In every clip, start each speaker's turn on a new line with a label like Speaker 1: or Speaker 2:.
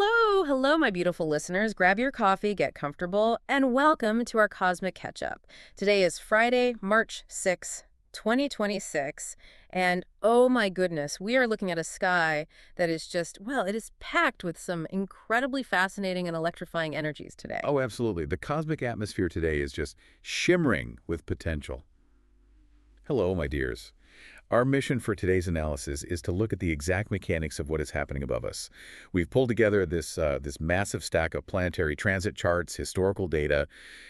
Speaker 1: Hello, my beautiful listeners. Grab your coffee, get comfortable, and welcome to our Cosmic Catch-Up. Today is Friday, March 6th, 2026, and oh my goodness, we are looking at a sky that is just, well, it is packed with some incredibly fascinating and electrifying energies today.
Speaker 2: Oh, absolutely. The cosmic atmosphere today is just shimmering with potential. Hello, my dears. Our mission for today's analysis is to look at the exact mechanics of what is happening above us. We've pulled together this massive stack of planetary transit charts, historical data,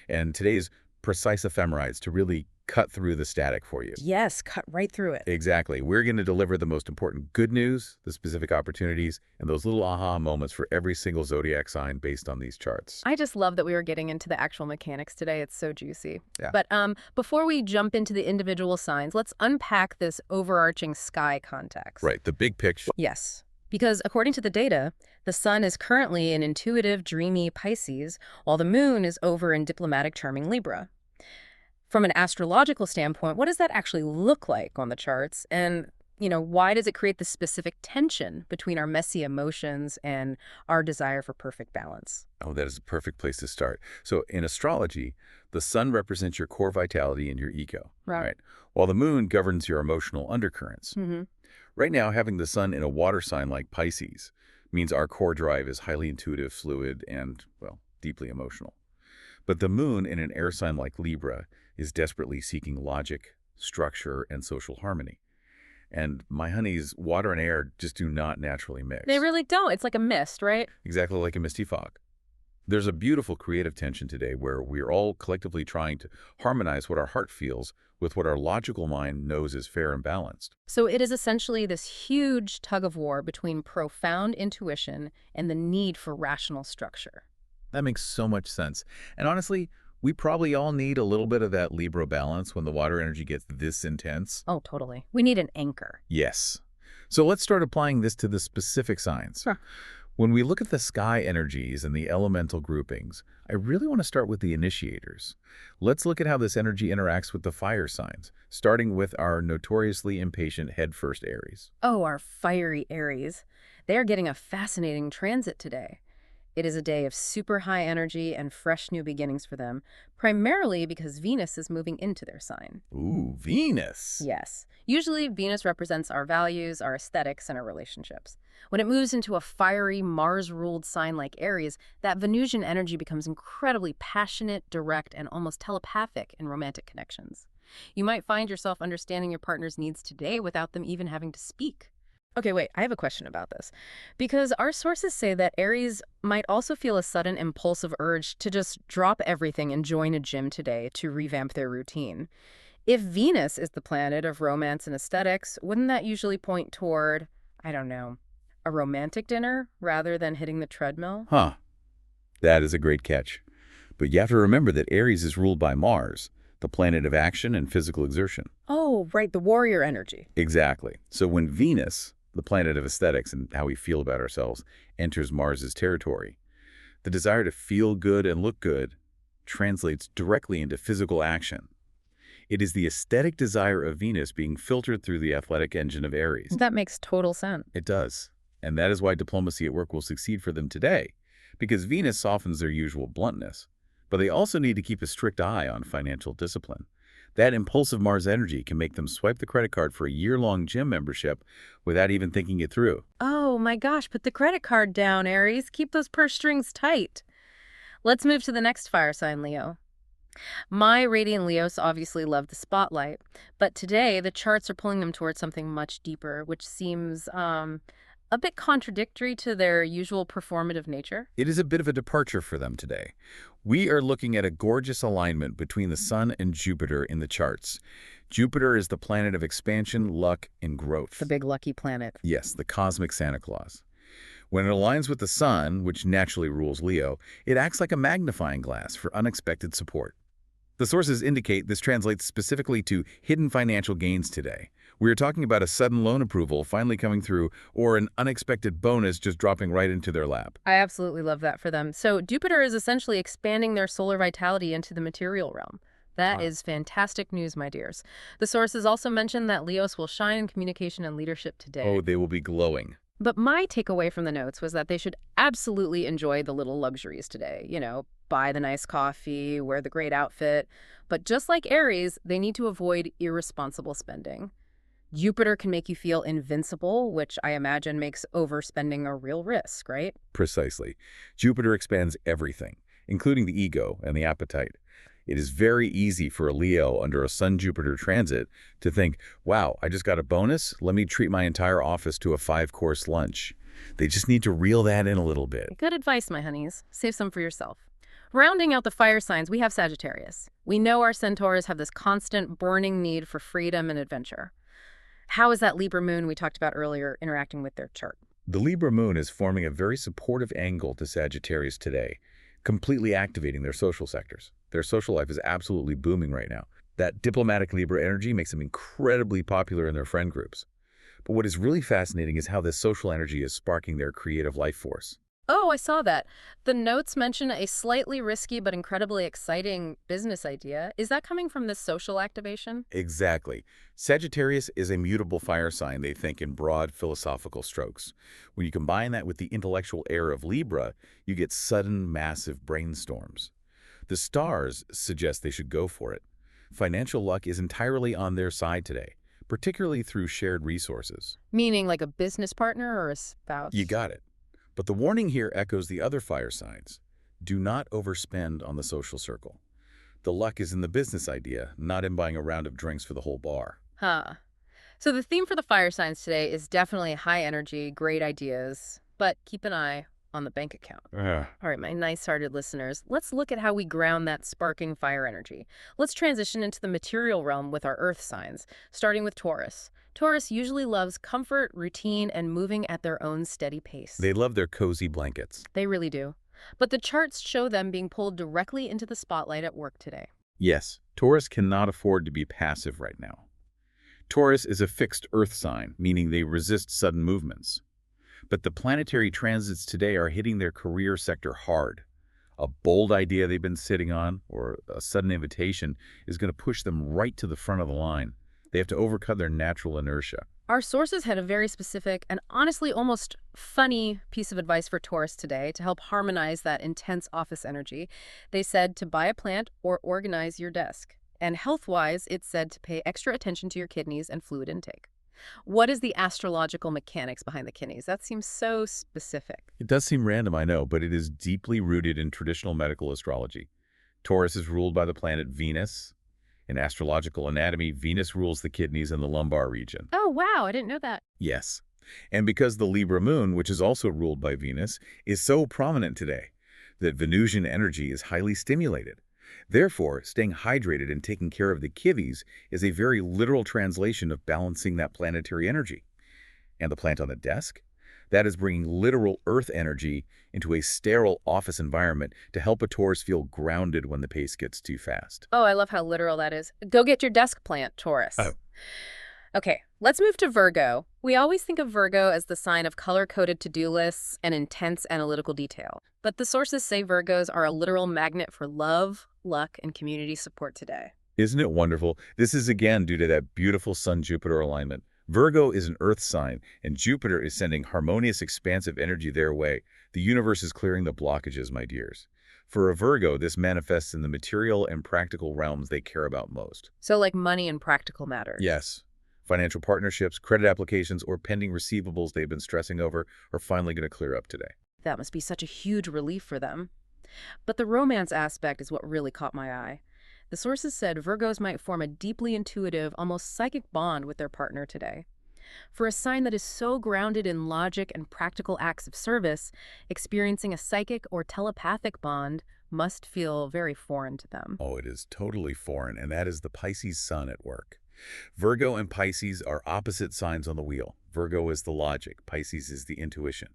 Speaker 2: and today's precise ephemerides to really cut through the static for you.
Speaker 1: Yes, cut right through it.
Speaker 2: Exactly. We're going to deliver the most important good news, the specific opportunities, and those little aha moments for every single zodiac sign based on these charts.
Speaker 1: I just love that we were getting into the actual mechanics today. It's so juicy.
Speaker 2: Yeah.
Speaker 1: But before we jump into the individual signs, let's unpack this overarching sky context.
Speaker 2: Right, the big picture.
Speaker 1: Yes. Because according to the data, the sun is currently in intuitive, dreamy Pisces, while the moon is over in diplomatic, charming Libra. From an astrological standpoint, what does that actually look like on the charts? And, why does it create this specific tension between our messy emotions and our desire for perfect balance?
Speaker 2: Oh, that is a perfect place to start. So in astrology, the sun represents your core vitality and your ego,
Speaker 1: Right.
Speaker 2: while the moon governs your emotional undercurrents.
Speaker 1: Mm-hmm.
Speaker 2: Right now, having the sun in a water sign like Pisces means our core drive is highly intuitive, fluid, and, well, deeply emotional. But the moon in an air sign like Libra is desperately seeking logic, structure, and social harmony. And my honeys, water and air just do not naturally mix.
Speaker 1: They really don't. It's like a mist, right?
Speaker 2: Exactly like a misty fog. There's a beautiful creative tension today where we're all collectively trying to harmonize what our heart feels with what our logical mind knows is fair and balanced.
Speaker 1: So it is essentially this huge tug of war between profound intuition and the need for rational structure.
Speaker 2: That makes so much sense. And honestly, we probably all need a little bit of that Libra balance when the water energy gets this intense.
Speaker 1: Oh, totally. We need an anchor.
Speaker 2: Yes. So let's start applying this to the specific signs.
Speaker 1: Sure.
Speaker 2: When we look at the sky energies and the elemental groupings, I really want to start with the initiators. Let's look at how this energy interacts with the fire signs, starting with our notoriously impatient head-first Aries.
Speaker 1: Oh, our fiery Aries. They are getting a fascinating transit today. It is a day of super high energy and fresh new beginnings for them, primarily because Venus is moving into their sign.
Speaker 2: Ooh, Venus.
Speaker 1: Yes. Usually, Venus represents our values, our aesthetics, and our relationships. When it moves into a fiery, Mars-ruled sign like Aries, that Venusian energy becomes incredibly passionate, direct, and almost telepathic in romantic connections. You might find yourself understanding your partner's needs today without them even having to speak. Okay, wait, I have a question about this. Because our sources say that Aries might also feel a sudden impulsive urge to just drop everything and join a gym today to revamp their routine. If Venus is the planet of romance and aesthetics, wouldn't that usually point toward, I don't know, a romantic dinner rather than hitting the treadmill?
Speaker 2: Huh. That is a great catch. But you have to remember that Aries is ruled by Mars, the planet of action and physical exertion.
Speaker 1: Oh, right, the warrior energy.
Speaker 2: Exactly. So when Venus, the planet of aesthetics and how we feel about ourselves, enters Mars's territory, the desire to feel good and look good translates directly into physical action. It is the aesthetic desire of Venus being filtered through the athletic engine of Aries.
Speaker 1: That makes total sense.
Speaker 2: It does. And that is why diplomacy at work will succeed for them today, because Venus softens their usual bluntness. But they also need to keep a strict eye on financial discipline. That impulsive Mars energy can make them swipe the credit card for a year-long gym membership without even thinking it through.
Speaker 1: Oh my gosh, put the credit card down, Aries. Keep those purse strings tight. Let's move to the next fire sign, Leo. My radiant Leos obviously love the spotlight, but today the charts are pulling them towards something much deeper, which seems a bit contradictory to their usual performative nature.
Speaker 2: It is a bit of a departure for them today. We are looking at a gorgeous alignment between the Sun and Jupiter in the charts. Jupiter is the planet of expansion, luck, and growth.
Speaker 1: The big lucky planet.
Speaker 2: Yes, the cosmic Santa Claus. When it aligns with the Sun, which naturally rules Leo, it acts like a magnifying glass for unexpected support. The sources indicate this translates specifically to hidden financial gains today. We are talking about a sudden loan approval finally coming through or an unexpected bonus just dropping right into their lap.
Speaker 1: I absolutely love that for them. So Jupiter is essentially expanding their solar vitality into the material realm. That is fantastic news, my dears. The sources also mention that Leos will shine in communication and leadership today.
Speaker 2: Oh, they will be glowing.
Speaker 1: But my takeaway from the notes was that they should absolutely enjoy the little luxuries today. Buy the nice coffee, wear the great outfit. But just like Aries, they need to avoid irresponsible spending. Jupiter can make you feel invincible, which I imagine makes overspending a real risk, right?
Speaker 2: Precisely. Jupiter expands everything, including the ego and the appetite. It is very easy for a Leo under a Sun-Jupiter transit to think, wow, I just got a bonus, let me treat my entire office to a 5-course lunch. They just need to reel that in a little bit.
Speaker 1: Good advice, my honeys. Save some for yourself. Rounding out the fire signs, we have Sagittarius. We know our centaurs have this constant burning need for freedom and adventure. How is that Libra moon we talked about earlier interacting with their chart?
Speaker 2: The Libra moon is forming a very supportive angle to Sagittarius today, completely activating their social sectors. Their social life is absolutely booming right now. That diplomatic Libra energy makes them incredibly popular in their friend groups. But what is really fascinating is how this social energy is sparking their creative life force.
Speaker 1: Oh, I saw that. The notes mention a slightly risky but incredibly exciting business idea. Is that coming from this social activation?
Speaker 2: Exactly. Sagittarius is a mutable fire sign, they think, in broad philosophical strokes. When you combine that with the intellectual air of Libra, you get sudden, massive brainstorms. The stars suggest they should go for it. Financial luck is entirely on their side today, particularly through shared resources.
Speaker 1: Meaning like a business partner or a spouse?
Speaker 2: You got it. But the warning here echoes the other fire signs. Do not overspend on the social circle. The luck is in the business idea, not in buying a round of drinks for the whole bar.
Speaker 1: Huh. So the theme for the fire signs today is definitely high energy, great ideas, but keep an eye on the bank account.
Speaker 2: Yeah.
Speaker 1: All right, my nice-hearted listeners, let's look at how we ground that sparking fire energy. Let's transition into the material realm with our earth signs, starting with Taurus. Taurus usually loves comfort, routine, and moving at their own steady pace.
Speaker 2: They love their cozy blankets.
Speaker 1: They really do. But the charts show them being pulled directly into the spotlight at work today.
Speaker 2: Yes, Taurus cannot afford to be passive right now. Taurus is a fixed earth sign, meaning they resist sudden movements. But the planetary transits today are hitting their career sector hard. A bold idea they've been sitting on, or a sudden invitation, is going to push them right to the front of the line. They have to overcome their natural inertia.
Speaker 1: Our sources had a very specific and honestly almost funny piece of advice for Taurus today to help harmonize that intense office energy. They said to buy a plant or organize your desk. And health-wise, it said to pay extra attention to your kidneys and fluid intake. What is the astrological mechanics behind the kidneys? That seems so specific.
Speaker 2: It does seem random, I know, but it is deeply rooted in traditional medical astrology. Taurus is ruled by the planet Venus. In astrological anatomy, Venus rules the kidneys and the lumbar region.
Speaker 1: Oh, wow, I didn't know that.
Speaker 2: Yes. And because the Libra moon, which is also ruled by Venus, is so prominent today, that Venusian energy is highly stimulated. Therefore, staying hydrated and taking care of the kidneys is a very literal translation of balancing that planetary energy. And the plant on the desk? That is bringing literal earth energy into a sterile office environment to help a Taurus feel grounded when the pace gets too fast.
Speaker 1: Oh, I love how literal that is. Go get your desk plant, Taurus.
Speaker 2: Oh.
Speaker 1: Okay, let's move to Virgo. We always think of Virgo as the sign of color-coded to-do lists and intense analytical detail. But the sources say Virgos are a literal magnet for love, luck, and community support today.
Speaker 2: Isn't it wonderful? This is again due to that beautiful Sun-Jupiter alignment. Virgo is an earth sign, and Jupiter is sending harmonious, expansive energy their way. The universe is clearing the blockages, my dears. For a Virgo, this manifests in the material and practical realms they care about most.
Speaker 1: So like money and practical matters.
Speaker 2: Yes. Financial partnerships, credit applications, or pending receivables they've been stressing over are finally going to clear up today.
Speaker 1: That must be such a huge relief for them. But the romance aspect is what really caught my eye. The sources said Virgos might form a deeply intuitive, almost psychic bond with their partner today. For a sign that is so grounded in logic and practical acts of service, experiencing a psychic or telepathic bond must feel very foreign to them.
Speaker 2: Oh, it is totally foreign, and that is the Pisces sun at work. Virgo and Pisces are opposite signs on the wheel. Virgo is the logic, Pisces is the intuition.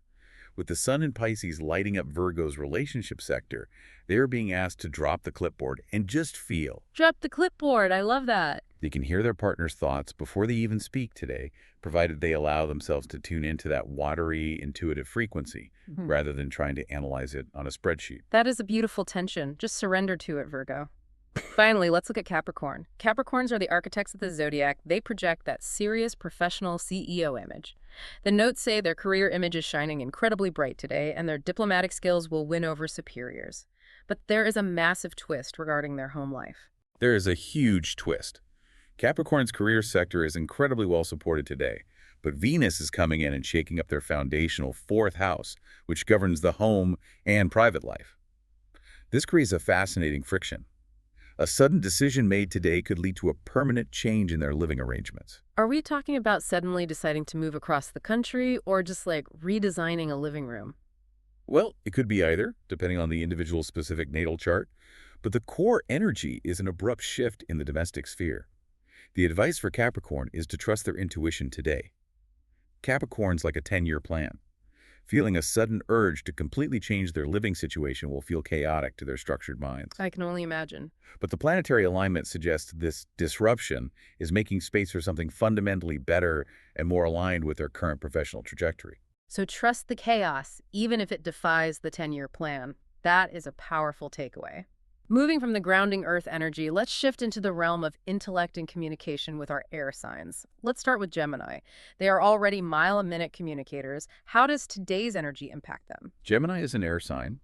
Speaker 2: With the sun in Pisces lighting up Virgo's relationship sector, they are being asked to drop the clipboard and just feel.
Speaker 1: Drop the clipboard, I love that.
Speaker 2: They can hear their partner's thoughts before they even speak today, provided they allow themselves to tune into that watery, intuitive frequency, rather than trying to analyze it on a spreadsheet.
Speaker 1: That is a beautiful tension. Just surrender to it, Virgo. Finally, let's look at Capricorn. Capricorns are the architects of the zodiac. They project that serious professional CEO image. The notes say their career image is shining incredibly bright today, and their diplomatic skills will win over superiors. But there is a massive twist regarding their home life.
Speaker 2: There is a huge twist. Capricorn's career sector is incredibly well supported today, but Venus is coming in and shaking up their foundational fourth house, which governs the home and private life. This creates a fascinating friction. A sudden decision made today could lead to a permanent change in their living arrangements.
Speaker 1: Are we talking about suddenly deciding to move across the country or just like redesigning a living room?
Speaker 2: Well, it could be either, depending on the individual's specific natal chart, but the core energy is an abrupt shift in the domestic sphere. The advice for Capricorn is to trust their intuition today. Capricorn's like a 10-year plan. Feeling a sudden urge to completely change their living situation will feel chaotic to their structured minds.
Speaker 1: I can only imagine.
Speaker 2: But the planetary alignment suggests this disruption is making space for something fundamentally better and more aligned with their current professional trajectory.
Speaker 1: So trust the chaos, even if it defies the 10-year plan. That is a powerful takeaway. Moving from the grounding earth energy, let's shift into the realm of intellect and communication with our air signs. Let's start with Gemini. They are already mile-a-minute communicators. How does today's energy impact them?
Speaker 2: Gemini is an air sign,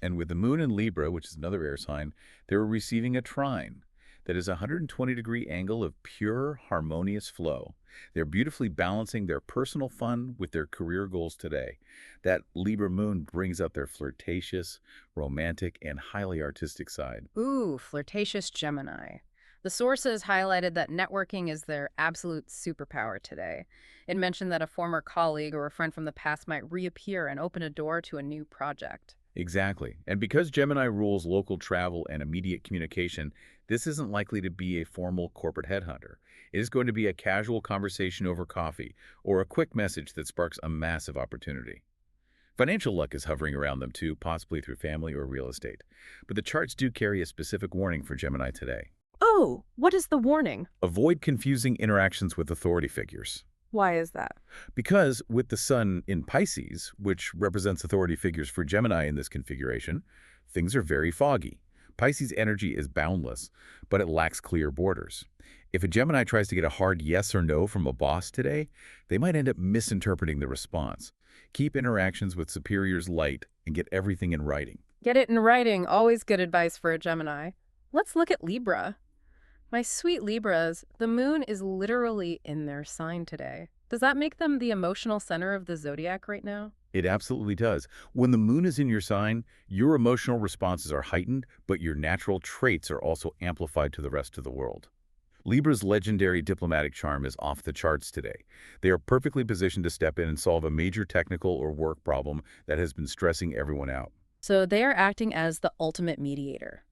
Speaker 2: and with the moon in Libra, which is another air sign, they're receiving a trine that is a 120-degree angle of pure, harmonious flow. They're beautifully balancing their personal fun with their career goals today. That Libra moon brings out their flirtatious, romantic, and highly artistic side.
Speaker 1: Ooh, flirtatious Gemini. The sources highlighted that networking is their absolute superpower today. It mentioned that a former colleague or a friend from the past might reappear and open a door to a new project.
Speaker 2: Exactly. And because Gemini rules local travel and immediate communication, this isn't likely to be a formal corporate headhunter. It is going to be a casual conversation over coffee or a quick message that sparks a massive opportunity. Financial luck is hovering around them too, possibly through family or real estate. But the charts do carry a specific warning for Gemini today.
Speaker 1: Oh, what is the warning?
Speaker 2: Avoid confusing interactions with authority figures.
Speaker 1: Why is that?
Speaker 2: Because with the sun in Pisces, which represents authority figures for Gemini in this configuration, things are very foggy. Pisces energy is boundless, but it lacks clear borders. If a Gemini tries to get a hard yes or no from a boss today, they might end up misinterpreting the response. Keep interactions with superiors light and get everything in writing.
Speaker 1: Get it in writing, always good advice for a Gemini. Let's look at Libra. My sweet Libras, the moon is literally in their sign today. Does that make them the emotional center of the zodiac right now?
Speaker 2: It absolutely does. When the moon is in your sign, your emotional responses are heightened, but your natural traits are also amplified to the rest of the world. Libra's legendary diplomatic charm is off the charts today. They are perfectly positioned to step in and solve a major technical or work problem that has been stressing everyone out.
Speaker 1: So they are acting as the ultimate mediator.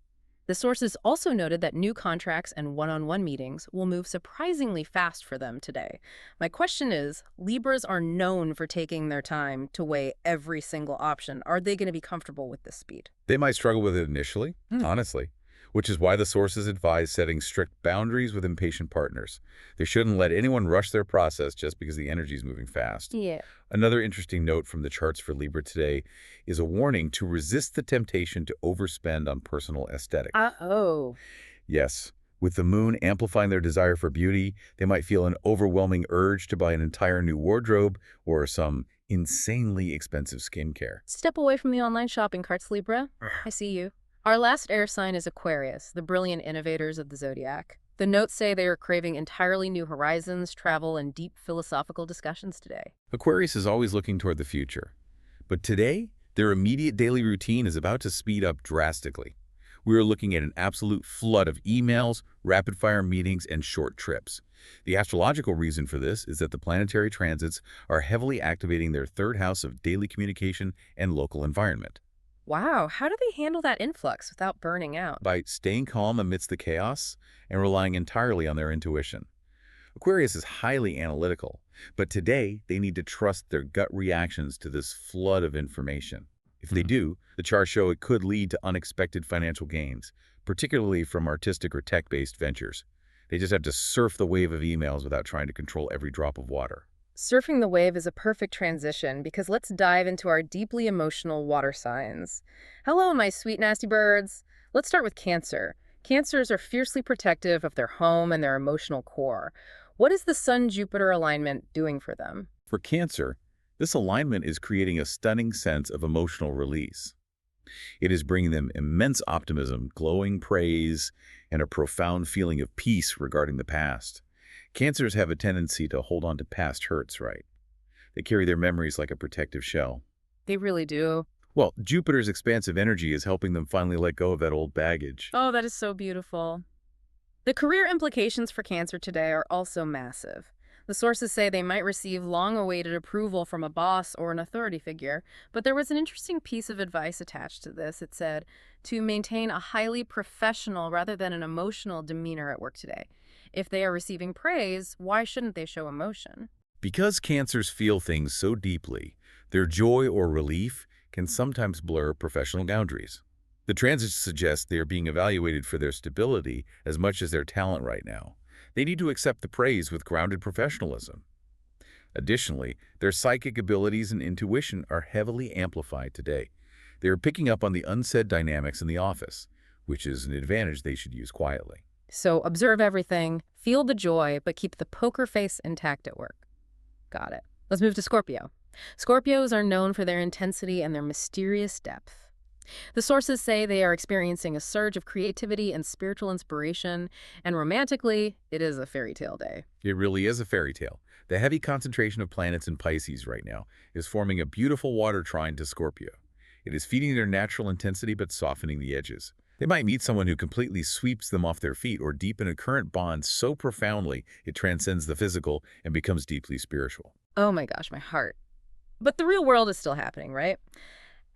Speaker 1: The sources also noted that new contracts and one-on-one meetings will move surprisingly fast for them today. My question is, Libras are known for taking their time to weigh every single option. Are they going to be comfortable with this speed?
Speaker 2: They might struggle with it initially, honestly, which is why the sources advise setting strict boundaries with impatient partners. They shouldn't let anyone rush their process just because the energy is moving fast.
Speaker 1: Yeah.
Speaker 2: Another interesting note from the charts for Libra today is a warning to resist the temptation to overspend on personal aesthetics.
Speaker 1: Uh-oh.
Speaker 2: Yes, with the moon amplifying their desire for beauty, they might feel an overwhelming urge to buy an entire new wardrobe or some insanely expensive skincare.
Speaker 1: Step away from the online shopping carts, Libra. I see you. Our last air sign is Aquarius, the brilliant innovators of the zodiac. The notes say they are craving entirely new horizons, travel, and deep philosophical discussions today.
Speaker 2: Aquarius is always looking toward the future. But today, their immediate daily routine is about to speed up drastically. We are looking at an absolute flood of emails, rapid-fire meetings, and short trips. The astrological reason for this is that the planetary transits are heavily activating their third house of daily communication and local environment.
Speaker 1: Wow, how do they handle that influx without burning out?
Speaker 2: By staying calm amidst the chaos and relying entirely on their intuition. Aquarius is highly analytical, but today they need to trust their gut reactions to this flood of information. If they do, the charts show it could lead to unexpected financial gains, particularly from artistic or tech-based ventures. They just have to surf the wave of emails without trying to control every drop of water.
Speaker 1: Surfing the wave is a perfect transition because let's dive into our deeply emotional water signs. Hello, my sweet nasty birds. Let's start with Cancer. Cancers are fiercely protective of their home and their emotional core. What is the Sun-Jupiter alignment doing for them?
Speaker 2: For Cancer, this alignment is creating a stunning sense of emotional release. It is bringing them immense optimism, glowing praise, and a profound feeling of peace regarding the past. Cancers have a tendency to hold on to past hurts, right? They carry their memories like a protective shell.
Speaker 1: They really do.
Speaker 2: Well, Jupiter's expansive energy is helping them finally let go of that old baggage.
Speaker 1: Oh, that is so beautiful. The career implications for Cancer today are also massive. The sources say they might receive long-awaited approval from a boss or an authority figure, but there was an interesting piece of advice attached to this. It said to maintain a highly professional rather than an emotional demeanor at work today. If they are receiving praise, why shouldn't they show emotion?
Speaker 2: Because Cancers feel things so deeply, their joy or relief can sometimes blur professional boundaries. The transits suggest they are being evaluated for their stability as much as their talent right now. They need to accept the praise with grounded professionalism. Additionally, their psychic abilities and intuition are heavily amplified today. They are picking up on the unsaid dynamics in the office, which is an advantage they should use quietly.
Speaker 1: So observe everything, feel the joy, but keep the poker face intact at work. Got it. Let's move to Scorpio. Scorpios are known for their intensity and their mysterious depth. The sources say they are experiencing a surge of creativity and spiritual inspiration, and romantically, it is a fairy tale day.
Speaker 2: It really is a fairy tale. The heavy concentration of planets in Pisces right now is forming a beautiful water trine to Scorpio. It is feeding their natural intensity but softening the edges. They might meet someone who completely sweeps them off their feet or deepen a current bond so profoundly it transcends the physical and becomes deeply spiritual.
Speaker 1: Oh my gosh, my heart. But the real world is still happening, right?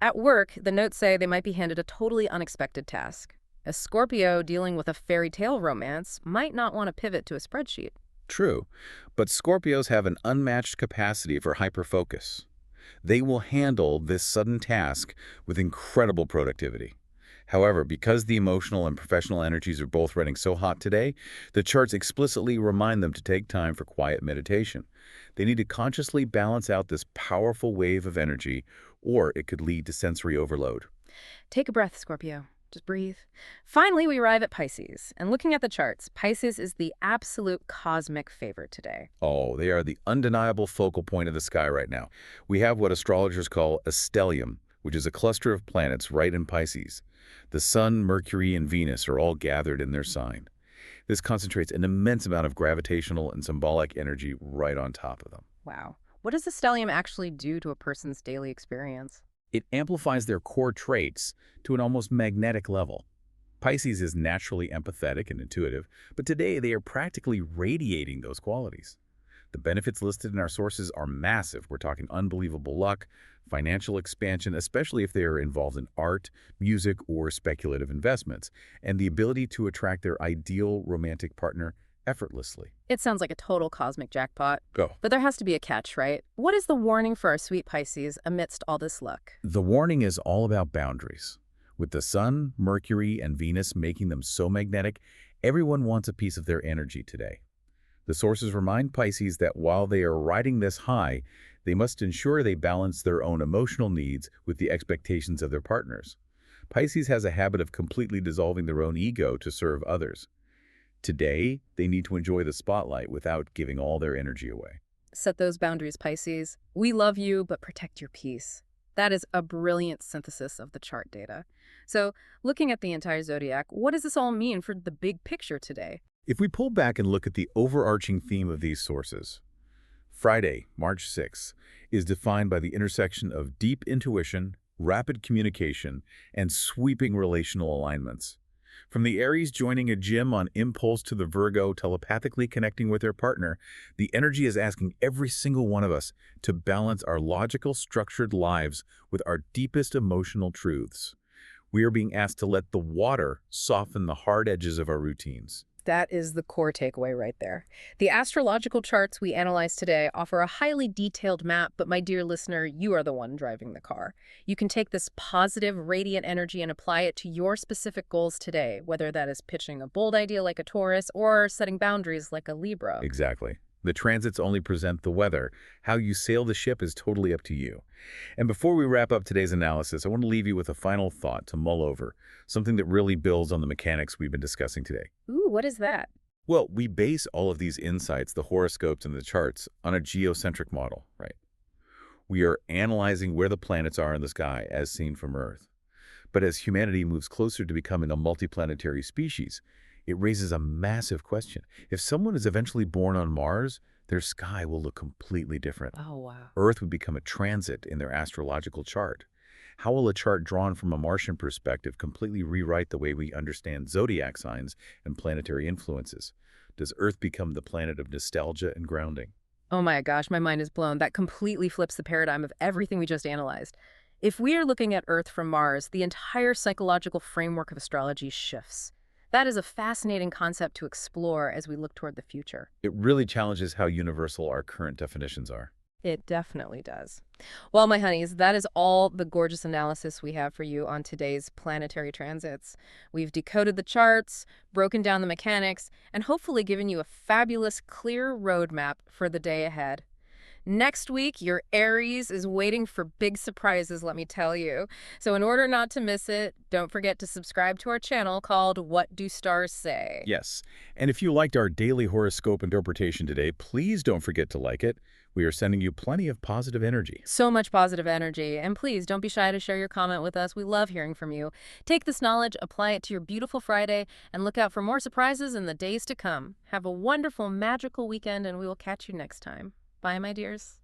Speaker 1: At work, the notes say they might be handed a totally unexpected task. A Scorpio dealing with a fairy tale romance might not want to pivot to a spreadsheet.
Speaker 2: True, but Scorpios have an unmatched capacity for hyperfocus. They will handle this sudden task with incredible productivity. However, because the emotional and professional energies are both running so hot today, the charts explicitly remind them to take time for quiet meditation. They need to consciously balance out this powerful wave of energy, or it could lead to sensory overload.
Speaker 1: Take a breath, Scorpio. Just breathe. Finally, we arrive at Pisces. And looking at the charts, Pisces is the absolute cosmic favorite today.
Speaker 2: Oh, they are the undeniable focal point of the sky right now. We have what astrologers call a stellium, which is a cluster of planets right in Pisces. The Sun, Mercury, and Venus are all gathered in their sign. This concentrates an immense amount of gravitational and symbolic energy right on top of them.
Speaker 1: Wow. What does the stellium actually do to a person's daily experience?
Speaker 2: It amplifies their core traits to an almost magnetic level. Pisces is naturally empathetic and intuitive, but today they are practically radiating those qualities. The benefits listed in our sources are massive. We're talking unbelievable luck, financial expansion, especially if they are involved in art, music, or speculative investments, and the ability to attract their ideal romantic partner effortlessly.
Speaker 1: It sounds like a total cosmic jackpot.
Speaker 2: Go.
Speaker 1: But there has to be a catch, right? What is the warning for our sweet Pisces amidst all this luck?
Speaker 2: The warning is all about boundaries. With the Sun, Mercury, and Venus making them so magnetic, everyone wants a piece of their energy today. The sources remind Pisces that while they are riding this high, they must ensure they balance their own emotional needs with the expectations of their partners. Pisces has a habit of completely dissolving their own ego to serve others. Today, they need to enjoy the spotlight without giving all their energy away.
Speaker 1: Set those boundaries, Pisces. We love you, but protect your peace. That is a brilliant synthesis of the chart data. So, looking at the entire zodiac, what does this all mean for the big picture today?
Speaker 2: If we pull back and look at the overarching theme of these sources, Friday, March 6th, is defined by the intersection of deep intuition, rapid communication, and sweeping relational alignments. From the Aries joining a gym on impulse to the Virgo telepathically connecting with their partner, the energy is asking every single one of us to balance our logical, structured lives with our deepest emotional truths. We are being asked to let the water soften the hard edges of our routines.
Speaker 1: That is the core takeaway right there. The astrological charts we analyze today offer a highly detailed map, but my dear listener, you are the one driving the car. You can take this positive, radiant energy and apply it to your specific goals today, whether that is pitching a bold idea like a Taurus or setting boundaries like a Libra.
Speaker 2: Exactly. The transits only present the weather. How you sail the ship is totally up to you. And before we wrap up today's analysis, I want to leave you with a final thought to mull over, something that really builds on the mechanics we've been discussing today.
Speaker 1: Ooh, what is that?
Speaker 2: Well, we base all of these insights, the horoscopes and the charts, on a geocentric model, right? We are analyzing where the planets are in the sky as seen from Earth. But as humanity moves closer to becoming a multiplanetary species, it raises a massive question. If someone is eventually born on Mars, their sky will look completely different.
Speaker 1: Oh, wow.
Speaker 2: Earth would become a transit in their astrological chart. How will a chart drawn from a Martian perspective completely rewrite the way we understand zodiac signs and planetary influences? Does Earth become the planet of nostalgia and grounding?
Speaker 1: Oh my gosh, my mind is blown. That completely flips the paradigm of everything we just analyzed. If we are looking at Earth from Mars, the entire psychological framework of astrology shifts. That is a fascinating concept to explore as we look toward the future.
Speaker 2: It really challenges how universal our current definitions are.
Speaker 1: It definitely does. Well, my honeys, that is all the gorgeous analysis we have for you on today's planetary transits. We've decoded the charts, broken down the mechanics, and hopefully given you a fabulous, clear roadmap for the day ahead. Next week, your Aries is waiting for big surprises, let me tell you. So in order not to miss it, don't forget to subscribe to our channel called What Do Stars Say?
Speaker 2: Yes, and if you liked our daily horoscope interpretation today, please don't forget to like it. We are sending you plenty of positive energy.
Speaker 1: So much positive energy. And please don't be shy to share your comment with us. We love hearing from you. Take this knowledge, apply it to your beautiful Friday, and look out for more surprises in the days to come. Have a wonderful, magical weekend, and we will catch you next time. Bye, my dears.